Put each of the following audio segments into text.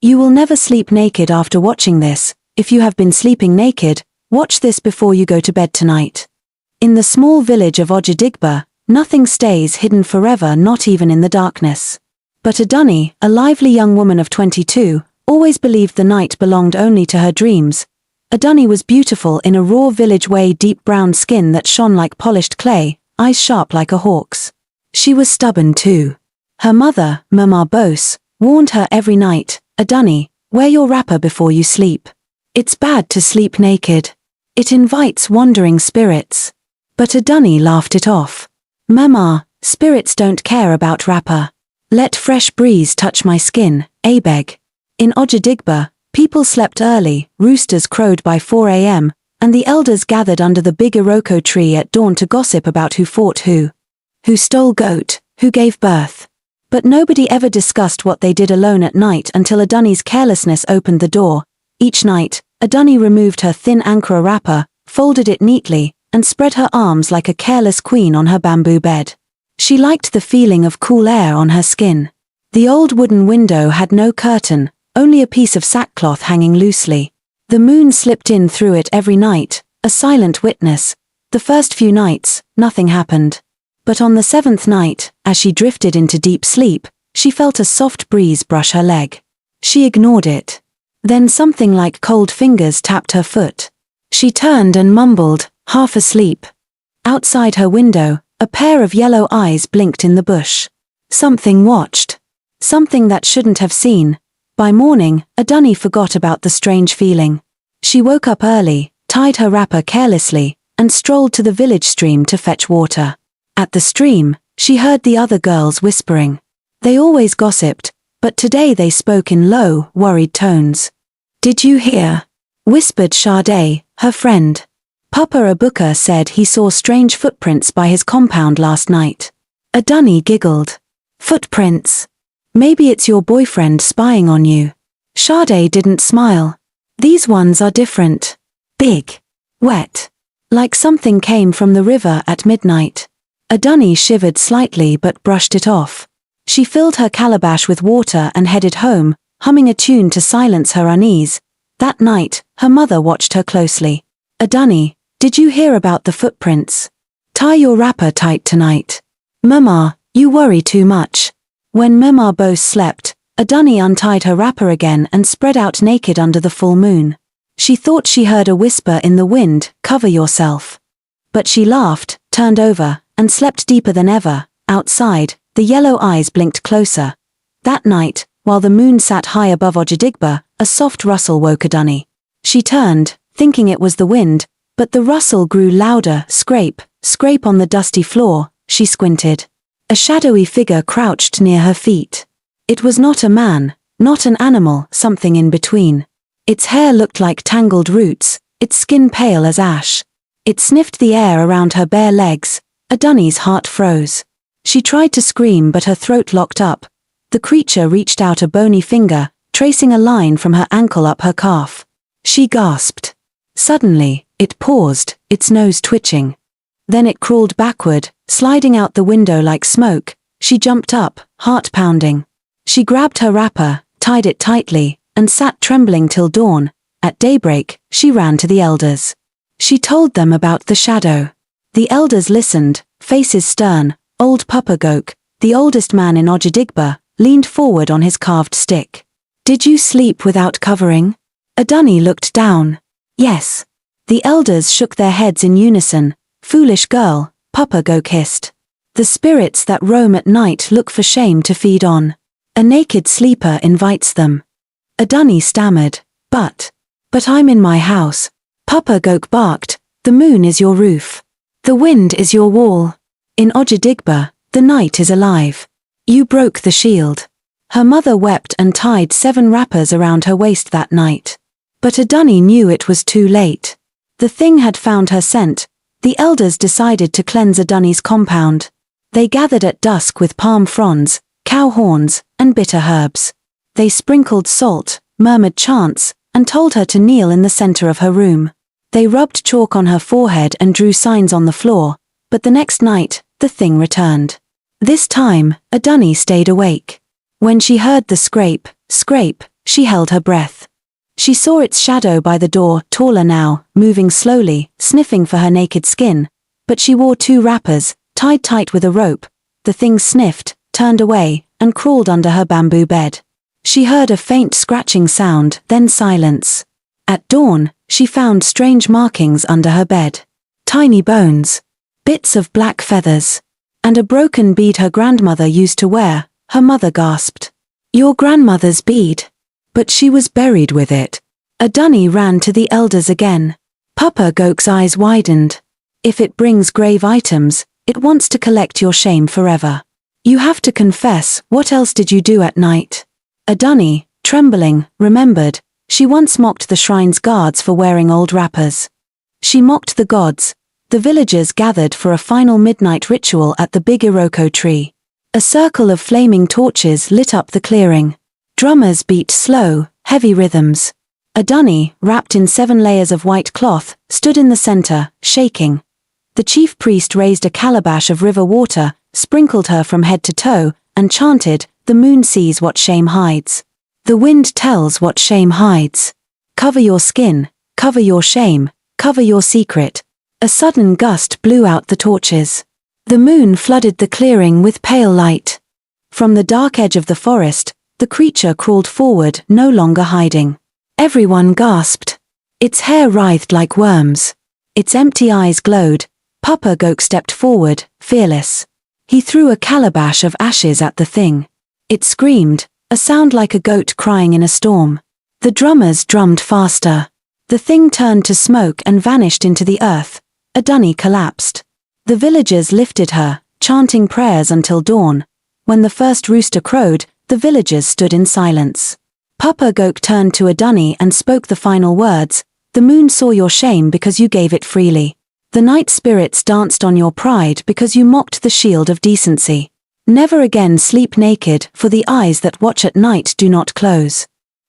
You will never sleep naked after watching this. If you have been sleeping naked, watch this before you go to bed tonight. In the small village of Ogidigba, nothing stays hidden forever, not even in the darkness. But Adunni, a lively young woman of 22, always believed the night belonged only to her dreams. Adunni was beautiful in a raw village way, deep brown skin that shone like polished clay, eyes sharp like a hawk's. She was stubborn too. Her mother, Mama Bose, warned her every night, "Adunni, wear your wrapper before you sleep. It's bad to sleep naked. It invites wandering spirits." But Adunni laughed it off. "Mama, spirits don't care about wrapper. Let fresh breeze touch my skin, beg." In Ogidigba, people slept early, roosters crowed by 4 a.m., and the elders gathered under the big iroko tree at dawn to gossip about who fought who stole goat, who gave birth. But nobody ever discussed what they did alone at night until Adunni's carelessness opened the door. Each night, Adunni removed her thin Ankara wrapper, folded it neatly, and spread her arms like a careless queen on her bamboo bed. She liked the feeling of cool air on her skin. The old wooden window had no curtain, only a piece of sackcloth hanging loosely. The moon slipped in through it every night, a silent witness. The first few nights, nothing happened. But on the 7th night, as she drifted into deep sleep, she felt a soft breeze brush her leg. She ignored it. Then something like cold fingers tapped her foot. She turned and mumbled, half asleep. Outside her window, a pair of yellow eyes blinked in the bush. Something watched. Something that shouldn't have seen. By morning, Adunni forgot about the strange feeling. She woke up early, tied her wrapper carelessly, and strolled to the village stream to fetch water. At the stream, she heard the other girls whispering. They always gossiped, but today they spoke in low, worried tones. "Did you hear?" whispered Sade, her friend. "Papa Abuka said he saw strange footprints by his compound last night." Adunni giggled. "Footprints? Maybe it's your boyfriend spying on you." Sade didn't smile. "These ones are different. Big. Wet. Like something came from the river at midnight." Adunni shivered slightly but brushed it off. She filled her calabash with water and headed home, humming a tune to silence her unease. That night, her mother watched her closely. "Adunni, did you hear about the footprints? Tie your wrapper tight tonight. Mama, you worry too much." When Mama Bose slept, Adunni untied her wrapper again and spread out naked under the full moon. She thought she heard a whisper in the wind, "Cover yourself." But she laughed, turned over, and slept deeper than ever. Outside, the yellow eyes blinked closer. That night, while the moon sat high above Ogidigba, a soft rustle woke Adunni. She turned, thinking it was the wind, but the rustle grew louder, scrape, scrape on the dusty floor. She squinted. A shadowy figure crouched near her feet. It was not a man, not an animal, something in between. Its hair looked like tangled roots, its skin pale as ash. It sniffed the air around her bare legs. Adunni's heart froze. She tried to scream but her throat locked up. The creature reached out a bony finger, tracing a line from her ankle up her calf. She gasped. Suddenly, it paused, its nose twitching. Then it crawled backward, sliding out the window like smoke. She jumped up, heart pounding. She grabbed her wrapper, tied it tightly, and sat trembling till dawn. At daybreak, she ran to the elders. She told them about the shadow. The elders listened, faces stern. Old Papa Gok, the oldest man in Ogidigba, leaned forward on his carved stick. "Did you sleep without covering?" Adunni looked down. "Yes." The elders shook their heads in unison. "Foolish girl," Papa Gok hissed. "The spirits that roam at night look for shame to feed on. A naked sleeper invites them." Adunni stammered. But I'm in my house." Papa Gok barked. "The moon is your roof. The wind is your wall. In Ogidigba, the night is alive. You broke the shield." Her mother wept and tied 7 wrappers around her waist that night. But Adunni knew it was too late. The thing had found her scent. The elders decided to cleanse Adunni's compound. They gathered at dusk with palm fronds, cow horns, and bitter herbs. They sprinkled salt, murmured chants, and told her to kneel in the center of her room. They rubbed chalk on her forehead and drew signs on the floor. But the next night, the thing returned. This time, Adunni stayed awake. When she heard the scrape, scrape, She held her breath. She saw its shadow by the door, taller now, moving slowly, sniffing for her naked skin. But she wore 2 wrappers, tied tight with a rope. The thing sniffed, turned away, and crawled under her bamboo bed. She heard a faint scratching sound, then silence. At dawn, she found strange markings under her bed. Tiny bones. Bits of black feathers. And a broken bead her grandmother used to wear. Her mother gasped. "Your grandmother's bead." But she was buried with it. Adunni ran to the elders again. Papa Gok's eyes widened. "If it brings grave items, it wants to collect your shame forever. You have to confess. What else did you do at night?" Adunni, trembling, remembered. She once mocked the shrine's guards for wearing old wrappers. She mocked the gods. The villagers gathered for a final midnight ritual at the big Iroko tree. A circle of flaming torches lit up the clearing. Drummers beat slow, heavy rhythms. Adunni, wrapped in 7 layers of white cloth, stood in the center, shaking. The chief priest raised a calabash of river water, sprinkled her from head to toe, and chanted, "The moon sees what shame hides. The wind tells what shame hides. Cover your skin, cover your shame, cover your secret." A sudden gust blew out the torches. The moon flooded the clearing with pale light. From the dark edge of the forest, the creature crawled forward, no longer hiding. Everyone gasped. Its hair writhed like worms. Its empty eyes glowed. Papa Gok stepped forward, fearless. He threw a calabash of ashes at the thing. It screamed, a sound like a goat crying in a storm. The drummers drummed faster. The thing turned to smoke and vanished into the earth. Adunni collapsed. The villagers lifted her, chanting prayers until dawn. When the first rooster crowed, the villagers stood in silence. Papa Gok turned to Adunni and spoke the final words. "The moon saw your shame because you gave it freely. The night spirits danced on your pride because you mocked the shield of decency. Never again sleep naked, for the eyes that watch at night do not close."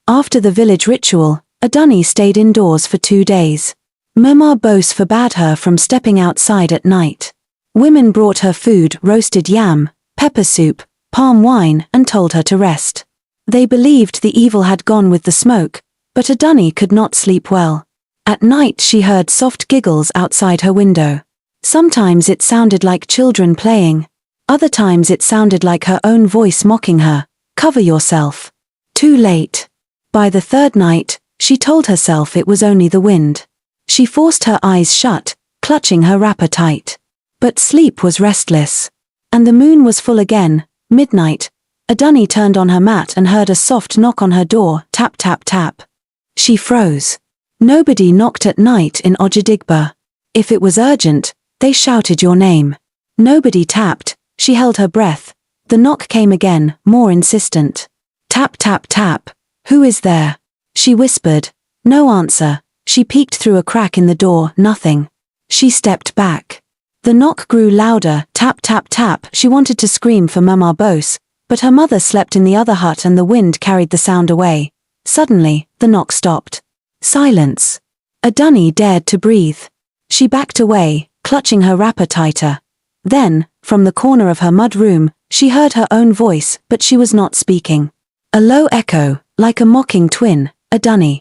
After the village ritual, Adunni stayed indoors for 2 days. Mama Bose forbade her from stepping outside at night. Women brought her food, roasted yam, pepper soup, palm wine, and told her to rest. They believed the evil had gone with the smoke, but Adunni could not sleep well. At night she heard soft giggles outside her window. Sometimes it sounded like children playing. Other times it sounded like her own voice mocking her. "Cover yourself." Too late. By the 3rd night, she told herself it was only the wind. She forced her eyes shut, clutching her wrapper tight. But sleep was restless. And the moon was full again. Midnight. Adunni turned on her mat and heard a soft knock on her door, tap tap tap. She froze. Nobody knocked at night in Ogidigba. If it was urgent, they shouted your name. Nobody tapped. She held her breath. The knock came again, more insistent. Tap tap tap. "Who is there?" She whispered. No answer. She peeked through a crack in the door, nothing. She stepped back. The knock grew louder, tap tap tap. She wanted to scream for Mama Bose, but her mother slept in the other hut and the wind carried the sound away. Suddenly, the knock stopped. Silence. Adunni dared to breathe. She backed away, clutching her wrapper tighter. Then, from the corner of her mud room, she heard her own voice, but she was not speaking. A low echo, like a mocking twin. "Adunni.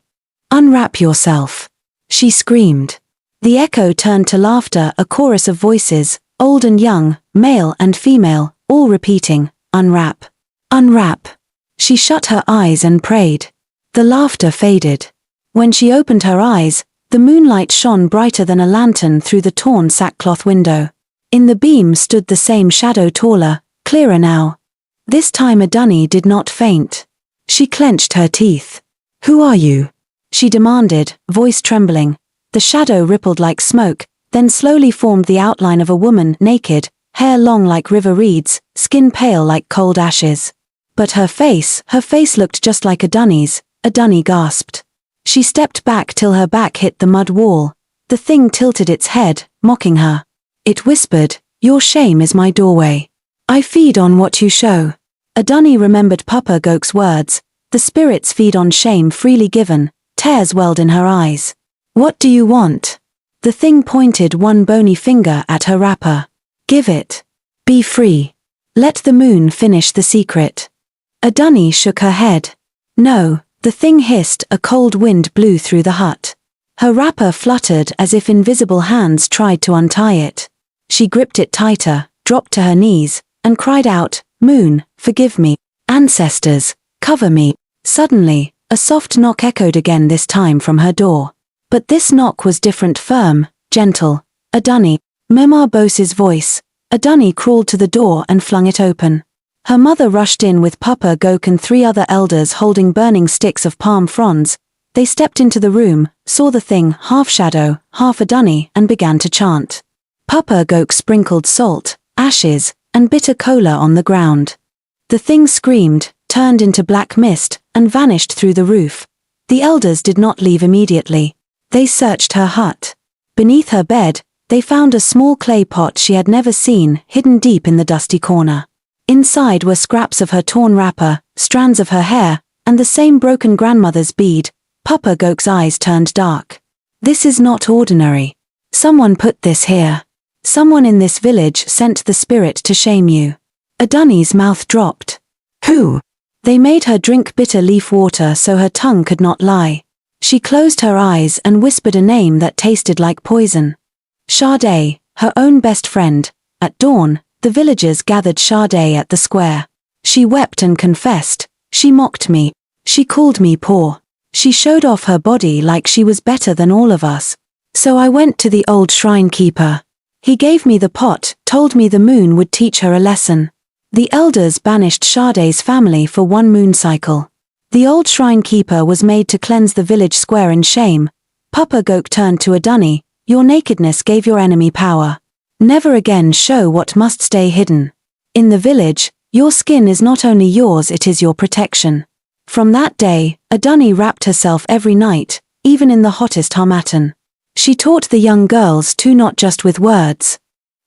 Unwrap yourself." She screamed. The echo turned to laughter, a chorus of voices, old and young, male and female, all repeating, "Unwrap. Unwrap." She shut her eyes and prayed. The laughter faded. When she opened her eyes, the moonlight shone brighter than a lantern through the torn sackcloth window. In the beam stood the same shadow, taller, clearer now. This time Adunni did not faint. She clenched her teeth. "Who are you?" she demanded, voice trembling. The shadow rippled like smoke, then slowly formed the outline of a woman, naked, hair long like river reeds, skin pale like cold ashes. But her face looked just like Adunni's. Adunni gasped. She stepped back till her back hit the mud wall. The thing tilted its head, mocking her. It whispered, "Your shame is my doorway. I feed on what you show." Adunni remembered Papa Gok's words. The spirits feed on shame freely given. Tears welled in her eyes. "What do you want?" The thing pointed one bony finger at her wrapper. "Give it. Be free. Let the moon finish the secret." Adunni shook her head. "No, The thing hissed, a cold wind blew through the hut. Her wrapper fluttered as if invisible hands tried to untie it. She gripped it tighter, dropped to her knees, and cried out, "Moon, forgive me. Ancestors, cover me." Suddenly, a soft knock echoed again, this time from her door. But this knock was different, firm, gentle. "Adunni." Mema Bose's voice. Adunni crawled to the door and flung it open. Her mother rushed in with Papa Gok and 3 other elders holding burning sticks of palm fronds. They stepped into the room, saw the thing, half shadow, half Adunni, and began to chant. Papa Gok sprinkled salt, ashes, and bitter cola on the ground. The thing screamed, turned into black mist, and vanished through the roof. The elders did not leave immediately. They searched her hut. Beneath her bed, they found a small clay pot she had never seen, hidden deep in the dusty corner. Inside were scraps of her torn wrapper, strands of her hair, and the same broken grandmother's bead. Papa Gok's eyes turned dark. "This is not ordinary. Someone put this here. Someone in this village sent the spirit to shame you." Adunni's mouth dropped. "Who?" They made her drink bitter leaf water so her tongue could not lie. She closed her eyes and whispered a name that tasted like poison. Sade, her own best friend. At dawn, the villagers gathered Sade at the square. She wept and confessed. "She mocked me. She called me poor. She showed off her body like she was better than all of us. So I went to the old shrine keeper. He gave me the pot, told me the moon would teach her a lesson." The elders banished Sade's family for 1 moon cycle. The old shrine keeper was made to cleanse the village square in shame. Papa Gok turned to Adunni. "Your nakedness gave your enemy power. Never again show what must stay hidden. In the village, your skin is not only yours, it is your protection." From that day, Adunni wrapped herself every night, even in the hottest harmattan. She taught the young girls too, not just with words,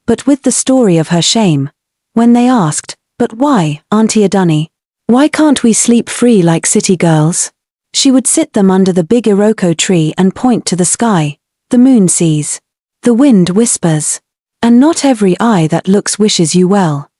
but with the story of her shame. When they asked, "But why, Auntie Adunni? Why can't we sleep free like city girls?" she would sit them under the big Iroko tree and point to the sky. "The moon sees. The wind whispers. And not every eye that looks wishes you well."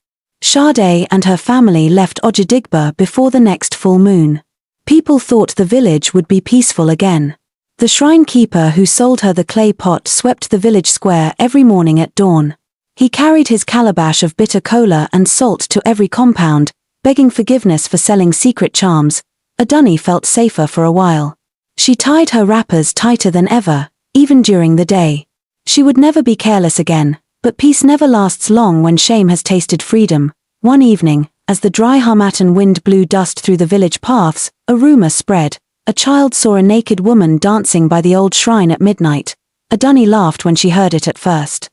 Sade and her family left Ogidigba before the next full moon. People thought the village would be peaceful again. The shrine keeper who sold her the clay pot swept the village square every morning at dawn. He carried his calabash of bitter cola and salt to every compound, begging forgiveness for selling secret charms. Adunni felt safer for a while. She tied her wrappers tighter than ever, even during the day. She would never be careless again, but peace never lasts long when shame has tasted freedom. One evening, as the dry harmattan wind blew dust through the village paths, a rumor spread. A child saw a naked woman dancing by the old shrine at midnight. Adunni laughed when she heard it at first.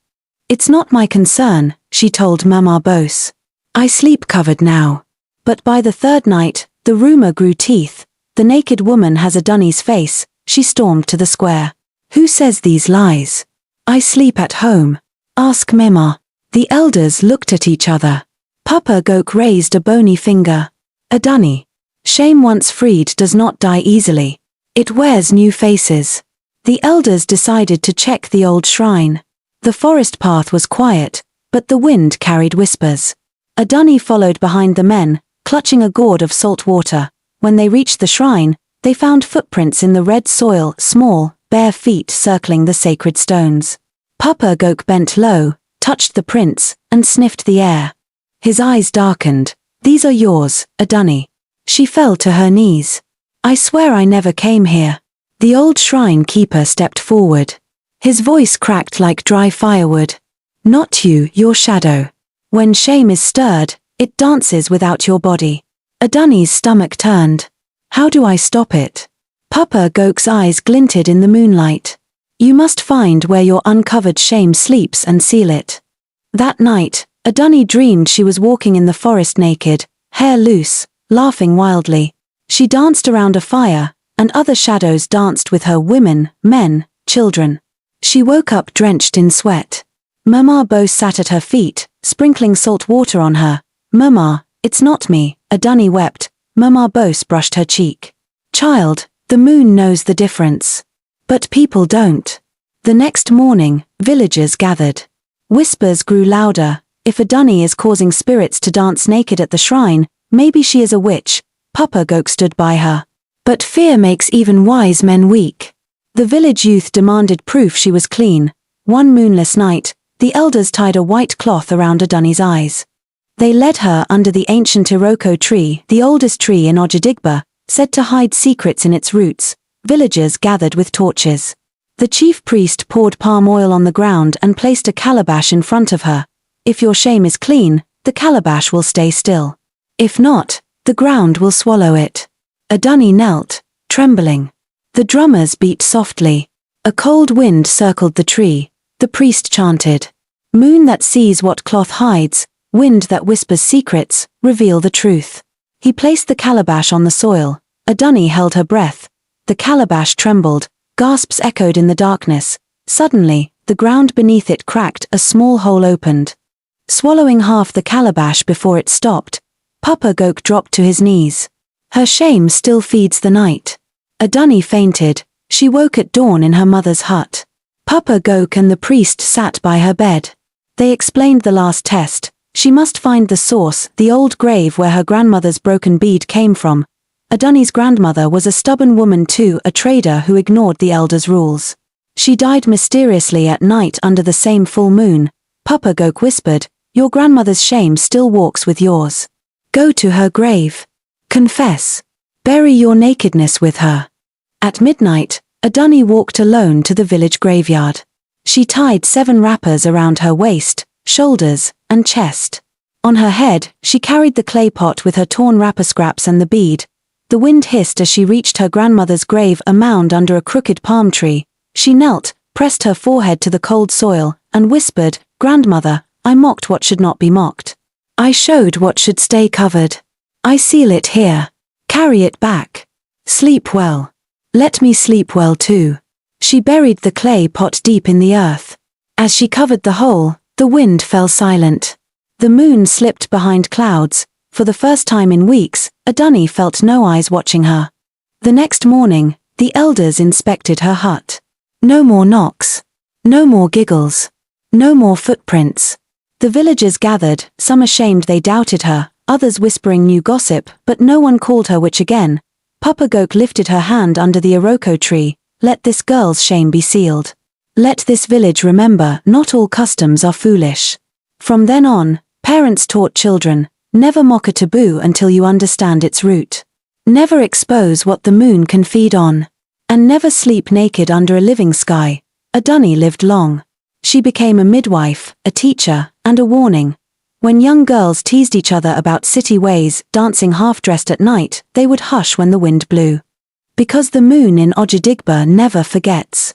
"It's not my concern," she told Mama Bose. "I sleep covered now." But by the 3rd night, the rumor grew teeth. "The naked woman has Adunni's face," she stormed to the square. "Who says these lies? I sleep at home. Ask Mema." The elders looked at each other. Papa Gok raised a bony finger. "Adunni. Shame once freed does not die easily. It wears new faces." The elders decided to check the old shrine. The forest path was quiet, but the wind carried whispers. Adunni followed behind the men, clutching a gourd of salt water. When they reached the shrine, they found footprints in the red soil, small, bare feet circling the sacred stones. Papa Gok bent low, touched the prints, and sniffed the air. His eyes darkened. "These are yours, Adunni." She fell to her knees. "I swear I never came here." The old shrine keeper stepped forward. His voice cracked like dry firewood. "Not you, your shadow. When shame is stirred, it dances without your body." Adunni's stomach turned. "How do I stop it?" Papa Gok's eyes glinted in the moonlight. "You must find where your uncovered shame sleeps and seal it." That night, Adunni dreamed she was walking in the forest naked, hair loose, laughing wildly. She danced around a fire, and other shadows danced with her, women, men, children. She woke up drenched in sweat. Mama Bose sat at her feet, sprinkling salt water on her. "Mama, it's not me," Adunni wept. Mama Bose brushed her cheek. "Child, the moon knows the difference. But people don't." The next morning, villagers gathered. Whispers grew louder. "If Adunni is causing spirits to dance naked at the shrine, maybe she is a witch." Papa Gok stood by her. But fear makes even wise men weak. The village youth demanded proof she was clean. One moonless night, the elders tied a white cloth around Adunni's eyes. They led her under the ancient Iroko tree, the oldest tree in Ogidigba, said to hide secrets in its roots. Villagers gathered with torches. The chief priest poured palm oil on the ground and placed a calabash in front of her. If your shame is clean, the calabash will stay still. If not, the ground will swallow it. Adunni knelt, trembling. The drummers beat softly. A cold wind circled the tree. The priest chanted, "Moon that sees what cloth hides, wind that whispers secrets, reveal the truth." He placed the calabash on the soil. Adunni held her breath. The calabash trembled, gasps echoed in the darkness. Suddenly, the ground beneath it cracked, a small hole opened. Swallowing half the calabash before it stopped, Papa Gok dropped to his knees. Her shame still feeds the night. Adunni fainted. She woke at dawn in her mother's hut. Papa Gok and the priest sat by her bed. They explained the last test. She must find the source, the old grave where her grandmother's broken bead came from. Adunni's grandmother was a stubborn woman too, a trader who ignored the elders' rules. She died mysteriously at night under the same full moon. Papa Gok whispered, "Your grandmother's shame still walks with yours. Go to her grave. Confess. Bury your nakedness with her." At midnight, Adunni walked alone to the village graveyard. She tied 7 wrappers around her waist, shoulders, and chest. On her head, she carried the clay pot with her torn wrapper scraps and the bead. The wind hissed as she reached her grandmother's grave, a mound under a crooked palm tree. She knelt, pressed her forehead to the cold soil, and whispered, "Grandmother, I mocked what should not be mocked. I showed what should stay covered. I seal it here. Carry it back. Sleep well. Let me sleep well too." She buried the clay pot deep in the earth. As she covered the hole, the wind fell silent. The moon slipped behind clouds. For the first time in weeks, Adunni felt no eyes watching her. The next morning, the elders inspected her hut. No more knocks. No more giggles. No more footprints. The villagers gathered, some ashamed they doubted her, others whispering new gossip, but no one called her witch again. Papa Gok lifted her hand under the Iroko tree. "Let this girl's shame be sealed. Let this village remember, not all customs are foolish." From then on, parents taught children, never mock a taboo until you understand its root. Never expose what the moon can feed on. And never sleep naked under a living sky. Adunni lived long. She became a midwife, a teacher, and a warning. When young girls teased each other about city ways, dancing half-dressed at night, they would hush when the wind blew. Because the moon in Ogidigba never forgets.